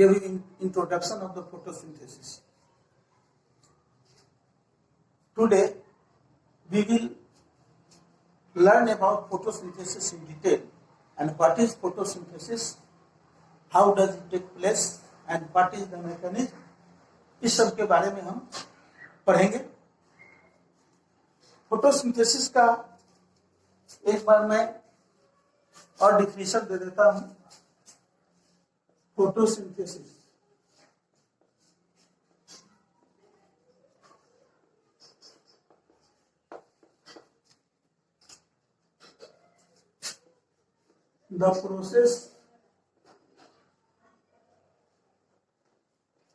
giving introduction of the photosynthesis. Today we will learn about photosynthesis in detail and what is photosynthesis, how does it take place and what is the mechanism. इस सब के बारे में हम पढ़ेंगे। Photosynthesis का एक बार मैं और डिफिनेशन दे देता हूं। Photosynthesis the process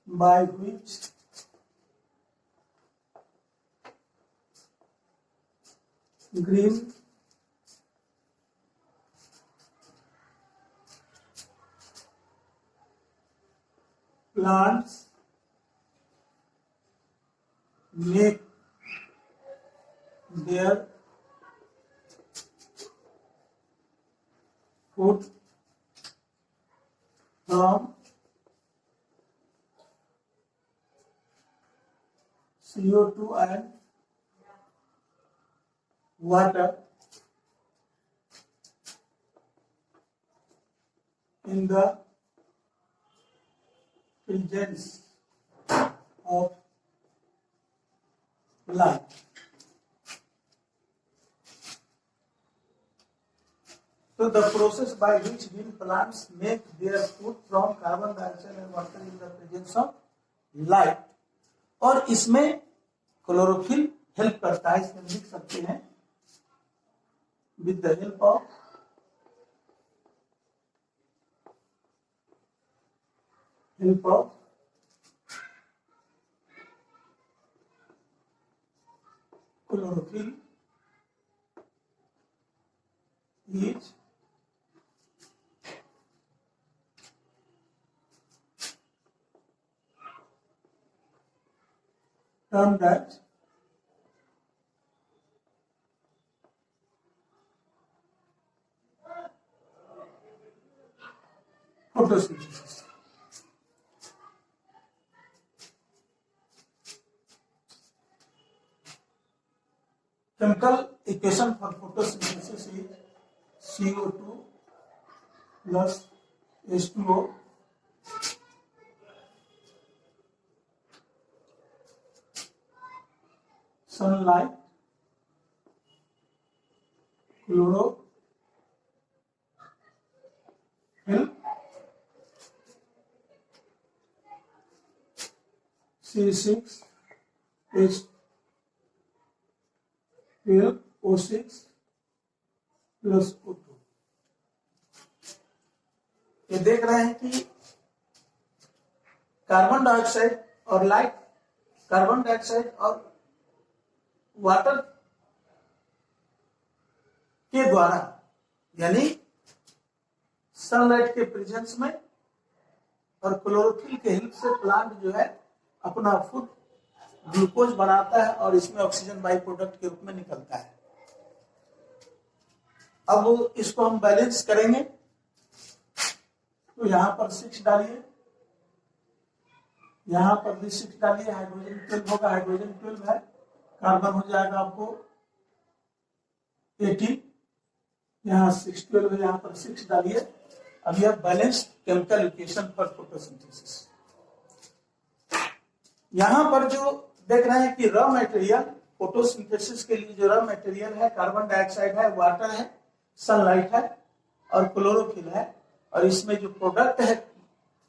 by which green plants make their food from CO2 and water in the presence of light. So the process by which green plants make their food from carbon dioxide and water in the presence of light, और इसमें chlorophyll help करता है। इसमें लिख सकते हैं with the help of chlorophyll is termed as photosynthesis. Chemical equation for photosynthesis is CO2 plus H2O sunlight, chlorophyll, C6, H12, O6 plus O2। ये देख रहे हैं कि कार्बन डाइऑक्साइड और लाइट, कार्बन डाइऑक्साइड और वाटर के द्वारा यानी सनलाइट के प्रेजेंस में और क्लोरोफिल के हेल्प से प्लांट जो है अपना फूड ग्लूकोज बनाता है और इसमें ऑक्सीजन बाई प्रोडक्ट के रूप में निकलता है। अब इसको हम बैलेंस करेंगे तो यहां पर 6 डालिए, यहां पर भी 6 डालिए, हाइड्रोजन 12 होगा, हाइड्रोजन 12 है, कार्बन हो जाएगा आपको 18, यहाँ 6 12 है, यहाँ पर 6 डालिए। अब यह balanced chemical equation for photosynthesis. यहाँ पर जो देख रहे हैं कि रॉ मटेरियल फोटोसिंथेसिस के लिए जो रॉ मटेरियल है कार्बन डाइऑक्साइड है, वाटर है, सनलाइट है और क्लोरोफिल है, और इसमें जो प्रोडक्ट है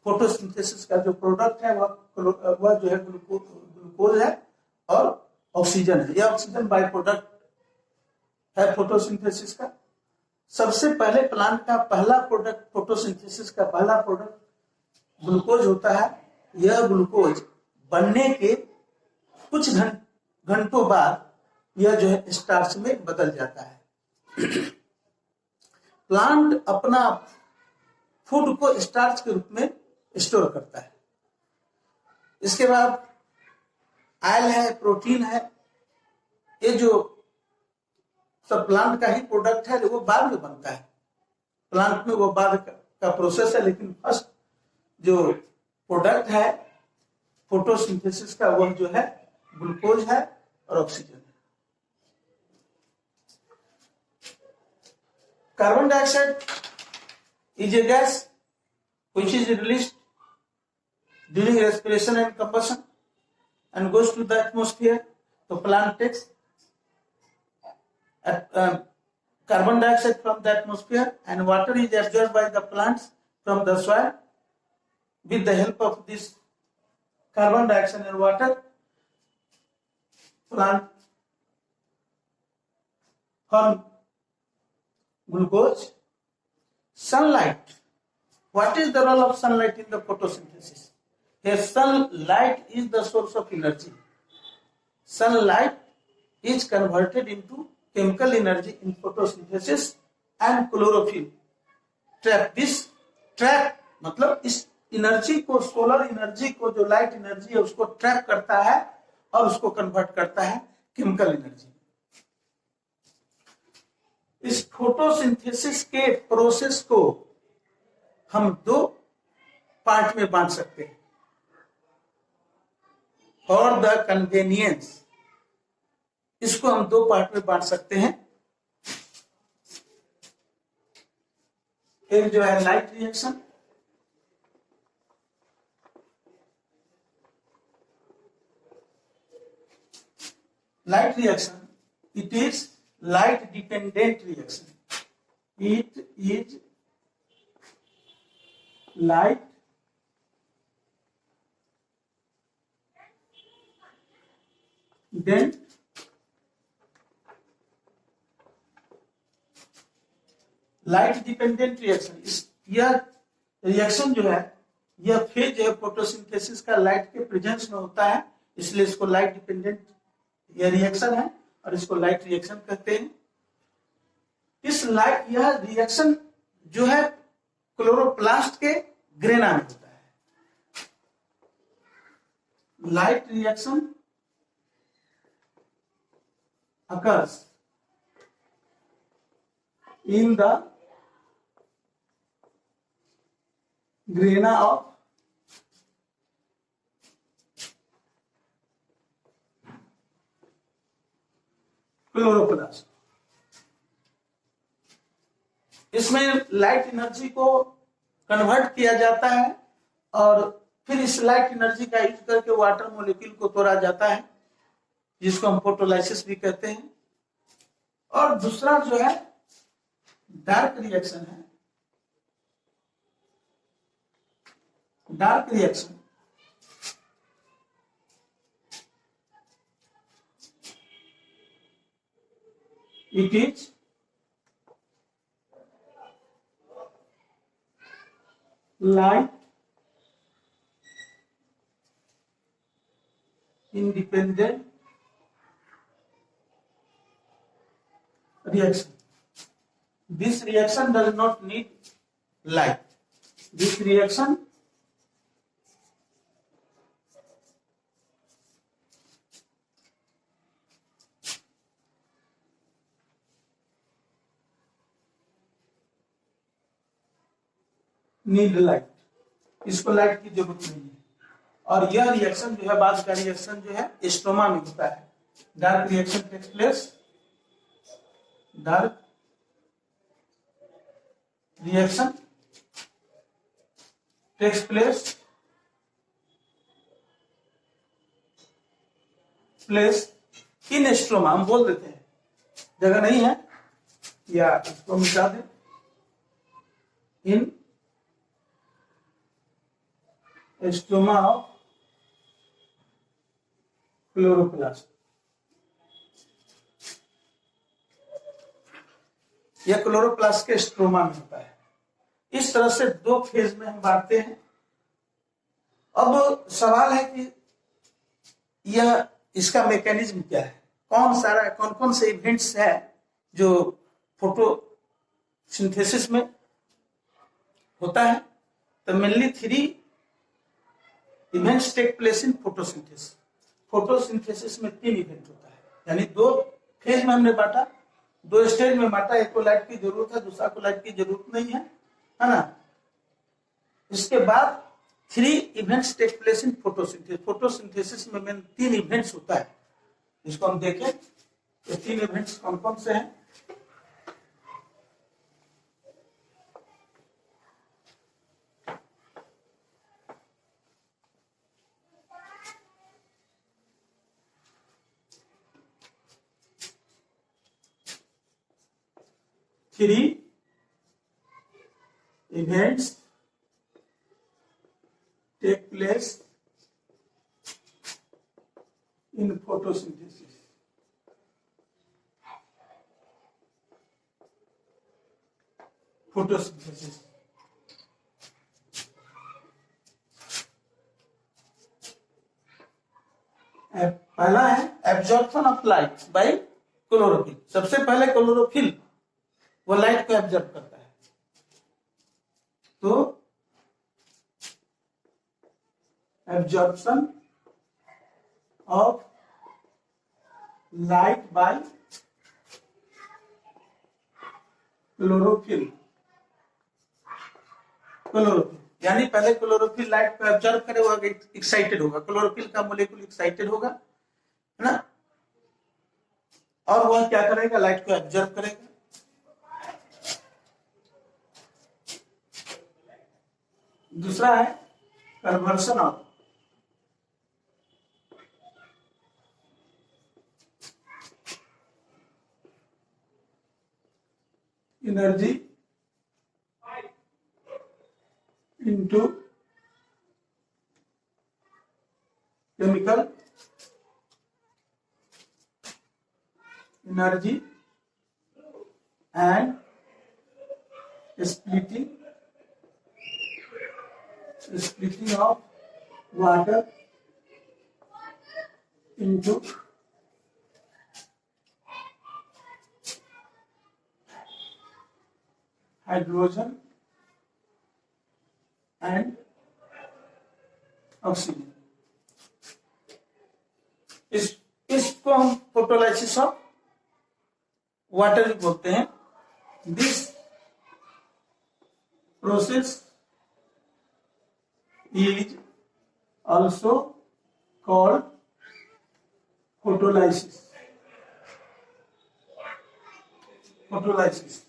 फोटोसिंथेसिस का जो प्रोडक्ट है वह जो है ग्लूकोज है और ऑक्सीजन है। यह ऑक्सीजन बाय प्रोडक्ट है फोटोसिंथेसिस का। सबसे पहले प्लांट का पहला प्रोडक्ट, फोटोसिंथेसिस का पहला प्रोडक्ट ग्लूकोज होता है। यह ग्लूकोज बनने के कुछ घंटों बाद यह जो है स्टार्च में बदल जाता है। प्लांट अपना फूड को स्टार्च के रूप में स्टोर करता है। इसके बाद ऑयल है, प्रोटीन है, ये जो सब प्लांट का ही प्रोडक्ट है वो बाद में बनता है। प्लांट में वो बाद का प्रोसेस है, लेकिन फर्स्ट जो प्रोडक्ट है फोटोसिंथेसिस का, वह जो है ग्लूकोज है और ऑक्सीजन है। Carbon dioxide is a gas which is released during respiration and combustion and goes to the atmosphere. So plant takes carbon dioxide from the atmosphere and water is absorbed by the plants from the soil. With the help of this carbon dioxide and water, plant form glucose. Sunlight. What is the role of sunlight in the photosynthesis? Here, sunlight is the source of energy. Sunlight is converted into chemical energy in photosynthesis and chlorophyll trap. This trap मतलब इस energy को, solar energy को, जो light energy है उसको trap करता है और उसको कन्वर्ट करता है केमिकल एनर्जी। इस फोटोसिंथेसिस के प्रोसेस को हम दो पार्ट में बांट सकते हैं। फॉर द कन्वीनियंस इसको हम दो पार्ट में बांट सकते हैं। एक जो है light reaction, light reaction, it is light dependent reaction. It is light then light dependent reaction. यह रिएक्शन जो है, यह फेज है फोटोसिंथेसिस का, लाइट के प्रेजेंस में होता है, इसलिए इसको लाइट डिपेंडेंट यह रिएक्शन है और इसको लाइट रिएक्शन कहते हैं। इस लाइट, यह रिएक्शन जो है क्लोरोप्लास्ट के ग्रेना में होता है। Light reaction occurs in the grana of chloroplast. इसमें लाइट एनर्जी को कन्वर्ट किया जाता है और फिर इस लाइट एनर्जी का यूज करके वाटर मॉलिक्यूल को तोड़ा जाता है, जिसको हम फोटोलाइसिस भी कहते हैं। और दूसरा जो है डार्क रिएक्शन है। Dark reaction it is light independent reaction. This reaction does not need light. This reaction need light, इसको लाइट की जरूरत नहीं है। और यह रिएक्शन जो है, बाद का रिएक्शन जो है स्ट्रोमा में होता है। Dark reaction takes place, dark reaction takes place in stroma. हम बोल देते हैं, जगह नहीं है या इसको मिटा दें, इन स्ट्रोमा ऑफ क्लोरोप्लास्ट। यह क्लोरोप्लास्ट के स्ट्रोमा में होता है। इस तरह से दो फेज में हम बांटते हैं। अब सवाल है कि यह, इसका मैकेनिज्म क्या है, कौन कौन से इवेंट्स है जो फोटोसिंथेसिस में होता है। तो mainly 3 events take place in photosynthesis. Photosynthesis में 3 इवेंट होता है, यानी 2 फेज में हमने बांटा, 2 स्टेज में बांटा। एक को लाइट की जरूरत है, दूसरा को लाइट की जरूरत नहीं है, है ना। इसके बाद 3 events take place in photosynthesis. Photosynthesis में मेन 3 इवेंट्स होता है, इसको हम देखें। ये 3 इवेंट्स कौन कौन से हैं? Three events take place in photosynthesis. Photosynthesis पहला है absorption of light by chlorophyll. सबसे पहले क्लोरोफिल वो लाइट को एब्जॉर्ब करता है। तो absorption of light by chlorophyll. Chlorophyll यानी पहले क्लोरोफिल लाइट को एब्जॉर्ब करेगा, एक्साइटेड होगा, क्लोरोफिल का मोलेक्यूल एक्साइटेड होगा, है ना, और वह क्या करेगा? लाइट को एब्जॉर्ब करेगा। दूसरा है conversion of energy into chemical energy and splitting of water into hydrogen and oxygen. इसको हम फोटोलाइसिस ऑफ वाटर बोलते हैं। This process is also called photolysis. Photolysis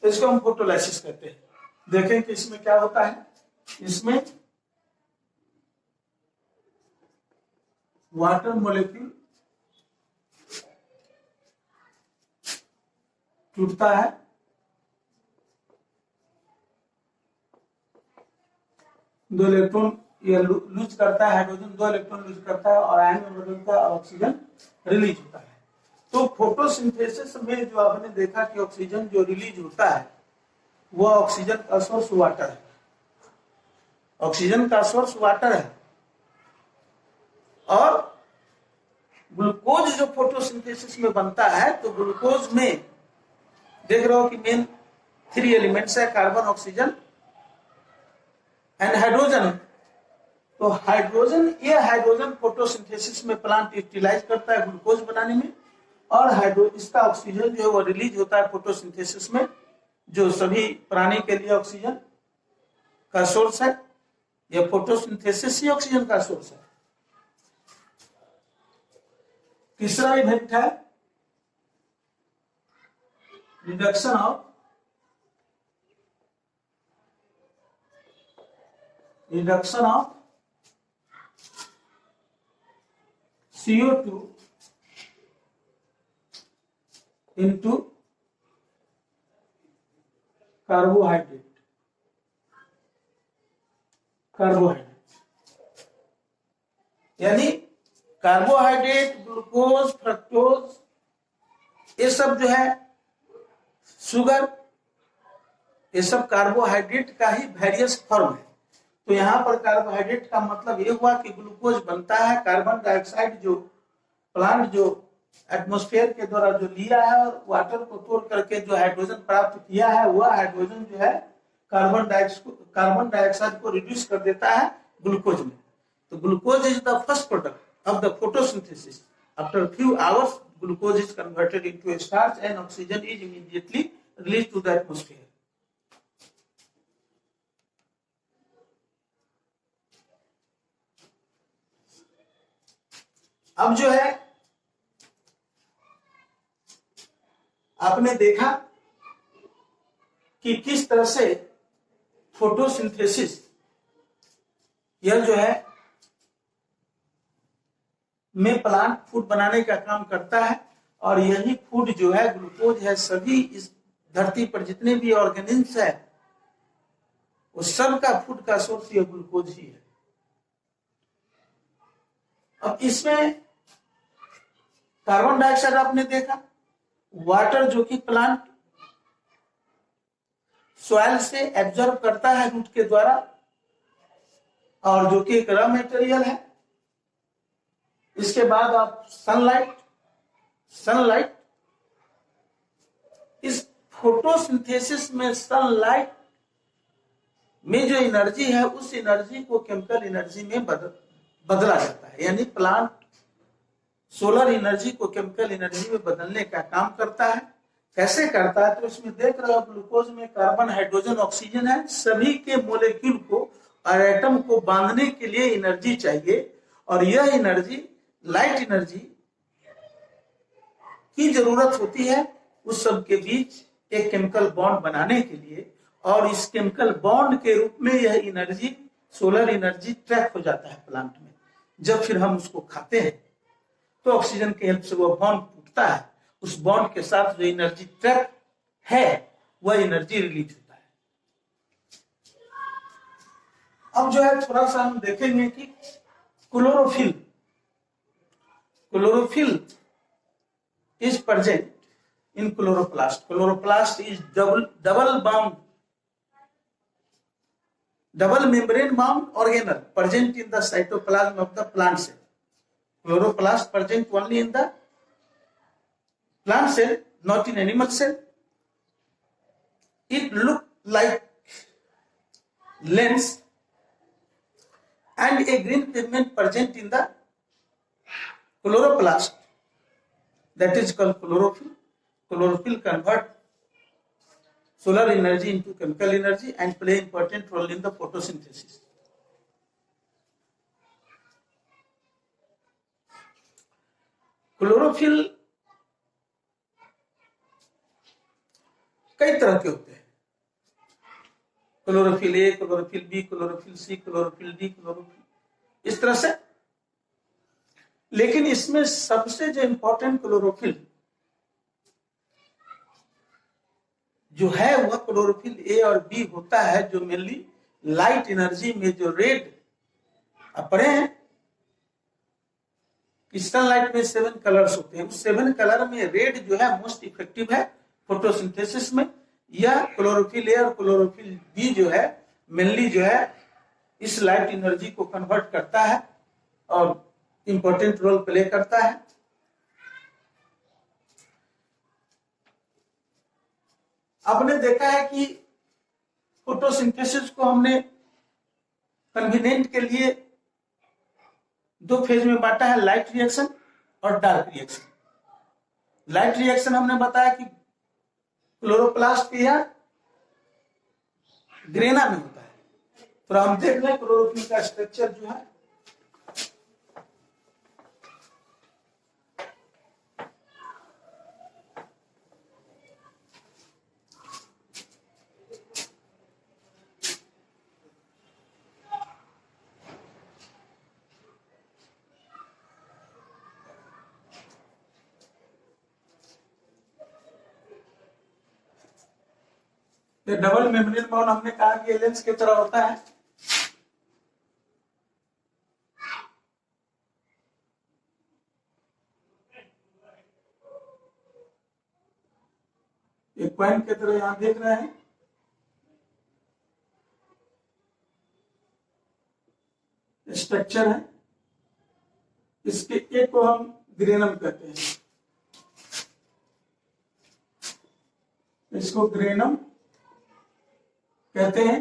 इसको हम फोटोलाइसिस कहते हैं। देखें कि इसमें क्या होता है। इसमें वाटर मॉलिक्यूल टूटता है, दो इलेक्ट्रॉन ये लूज करता है, हाइड्रोजन 2 इलेक्ट्रॉन लूज करता है और आयन में बदलता है, ऑक्सीजन रिलीज होता है। तो फोटोसिंथेसिस में जो आपने देखा कि ऑक्सीजन जो रिलीज होता है वो ऑक्सीजन का सोर्स वाटर है। ऑक्सीजन का सोर्स वाटर है और ग्लूकोज जो फोटोसिंथेसिस में बनता है, तो ग्लूकोज में देख रहे हो कि मेन 3 एलिमेंट्स है, कार्बन, ऑक्सीजन एंड हाइड्रोजन। तो हाइड्रोजन, ये हाइड्रोजन फोटोसिंथेसिस में प्लांट यूटिलाइज करता है ग्लूकोज बनाने में, और इसका ऑक्सीजन जो है वो रिलीज होता है फोटोसिंथेसिस में, जो सभी प्राणी के लिए ऑक्सीजन का सोर्स है। यह फोटोसिंथेसिस ही ऑक्सीजन का सोर्स है। तीसरा इवेंट है reduction of CO2 into carbohydrate. यानी कार्बोहाइड्रेट, ग्लूकोज, फ्रक्टोज, ये सब जो है, शुगर, ये सब कार्बोहाइड्रेट का ही वेरियस फॉर्म है। तो यहाँ पर कार्बोहाइड्रेट का मतलब ये हुआ कि ग्लूकोज बनता है, कार्बन डाइऑक्साइड जो प्लांट जो एटमॉस्फेयर के द्वारा जो लिया है और वाटर को तोड़ करके जो हाइड्रोजन प्राप्त किया है, वह हाइड्रोजन जो है कार्बन डाइऑक्साइड को रिड्यूस कर देता है ग्लूकोज में। तो glucose is the first product of the photosynthesis. After few hours glucose is converted into a starch and oxygen is immediately released to the atmosphere. अब जो है आपने देखा कि किस तरह से फोटोसिंथेसिस यह जो है में प्लांट फूड बनाने का काम करता है, और यही फूड जो है ग्लूकोज है, सभी इस धरती पर जितने भी ऑर्गेनिज्म्स है उस सब का फूड का सोर्स यह ग्लूकोज ही है। अब इसमें कार्बन डाइऑक्साइड आपने देखा, वाटर जो कि प्लांट सॉइल से एब्जॉर्ब करता है रूट के द्वारा, और जो कि एक रॉ मटेरियल है। इसके बाद आप सनलाइट इस फोटोसिंथेसिस में सनलाइट में जो एनर्जी है उस एनर्जी को केमिकल एनर्जी में बदला जाता है, यानी प्लांट सोलर एनर्जी को केमिकल एनर्जी में बदलने का काम करता है। कैसे करता है? तो इसमें देख रहे हो ग्लूकोज में कार्बन, हाइड्रोजन, ऑक्सीजन है, सभी के मोलेक्यूल को और एटम को बांधने के लिए एनर्जी चाहिए, और यह एनर्जी लाइट एनर्जी की जरूरत होती है उस सब के बीच एक केमिकल बॉन्ड बनाने के लिए, और इस केमिकल बॉन्ड के रूप में यह एनर्जी सोलर एनर्जी ट्रैप हो जाता है प्लांट में। जब फिर हम उसको खाते हैं तो ऑक्सीजन के हेल्प से वह बॉन्ड टूटता है, उस बॉन्ड के साथ जो एनर्जी ट्रैप है वह एनर्जी रिलीज होता है। अब जो है थोड़ा सा हम देखेंगे कि chlorophyll is present in chloroplast. Chloroplast is double membrane bound organelle present in the cytoplasm of the plant cell. Chloroplast present only in the plant cell, not in animal cell. It look like lens and a green pigment present in the chloroplast, that is called chlorophyll. Chlorophyll convert solar energy into chemical energy and play important role in the photosynthesis. Chlorophyll कई तरह के होते हैं, chlorophyll A, chlorophyll B, chlorophyll C, chlorophyll D, chlorophyll, इस तरह से। लेकिन इसमें सबसे जो इंपॉर्टेंट क्लोरोफिल जो है वह क्लोरोफिल ए और बी होता है, जो मेनली लाइट एनर्जी में जो रेड पड़े हैं। सनलाइट में 7 कलर्स होते हैं, उस 7 कलर में रेड जो है मोस्ट इफेक्टिव है फोटोसिंथेसिस में। यह क्लोरोफिल ए और क्लोरोफिल बी जो है मेनली जो है इस लाइट एनर्जी को कन्वर्ट करता है और इंपॉर्टेंट रोल प्ले करता है। आपने देखा है कि फोटोसिंथेसिस को हमने कन्वीनियंट के लिए 2 फेज में बांटा है, लाइट रिएक्शन और डार्क रिएक्शन। लाइट रिएक्शन हमने बताया कि क्लोरोप्लास्ट या ग्रेना में होता है। तो हम देख लें क्लोरोफिल का स्ट्रक्चर जो है, डबल मेम्ब्रेन बाउंड हमने कहा कि लेंस की तरह होता है। एक पॉइंट की तरह यहां देख रहे हैं, स्ट्रक्चर है। इसके एक को हम ग्रेनम कहते हैं, इसको ग्रेनम कहते हैं।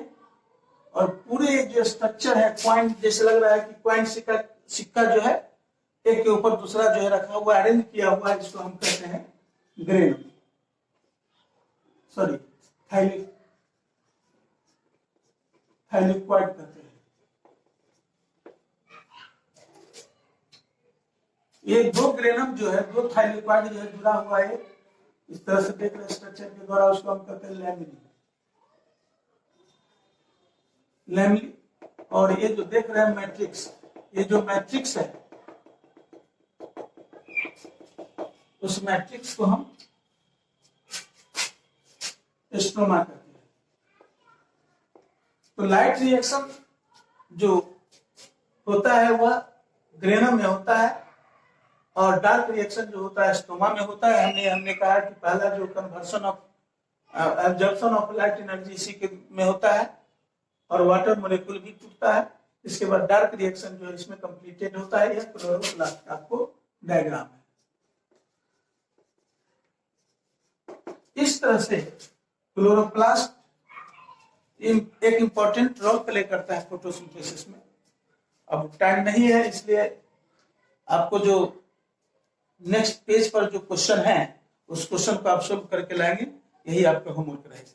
और पूरे जो स्ट्रक्चर है क्वाइन जैसे लग रहा है कि क्वाइन सिक्का जो है एक के ऊपर दूसरा जो है रखा हुआ अरेंज किया हुआ है, इसको हम कहते हैं ग्रेनम, सॉरी थाइलिक्वाइड कहते हैं। ये दो ग्रेनम जो है, दो थाइलेक्वाइड जो है जुड़ा हुआ है, इस तरह से देख रहे स्ट्रक्चर के द्वारा, उसको हम कहते हैं लैमिनी। लैमिनी। और ये जो देख रहे हैं मैट्रिक्स, ये जो मैट्रिक्स है, उस मैट्रिक्स को हम स्ट्रोमा कहते हैं। तो लाइट रिएक्शन जो होता है वह ग्रेनम में होता है, और डार्क रिएक्शन जो होता है स्ट्रोमा में होता है। हमने कहा कि पहला जो conversion of absorption of light energy इसी के में होता है, और वाटर मोलिक्यूल भी टूटता है। इसके बाद डार्क रिएक्शन जो है इसमें कंप्लीटेड होता है। यह क्लोरोप्लास्ट का आपको डायग्राम है। इस तरह से क्लोरोप्लास्ट एक इंपॉर्टेंट रोल प्ले करता है फोटोसिंथेसिस में। अब टाइम नहीं है, इसलिए आपको जो नेक्स्ट पेज पर जो क्वेश्चन है उस क्वेश्चन को आप सोल्व करके लाएंगे, यही आपका होमवर्क रहेगा।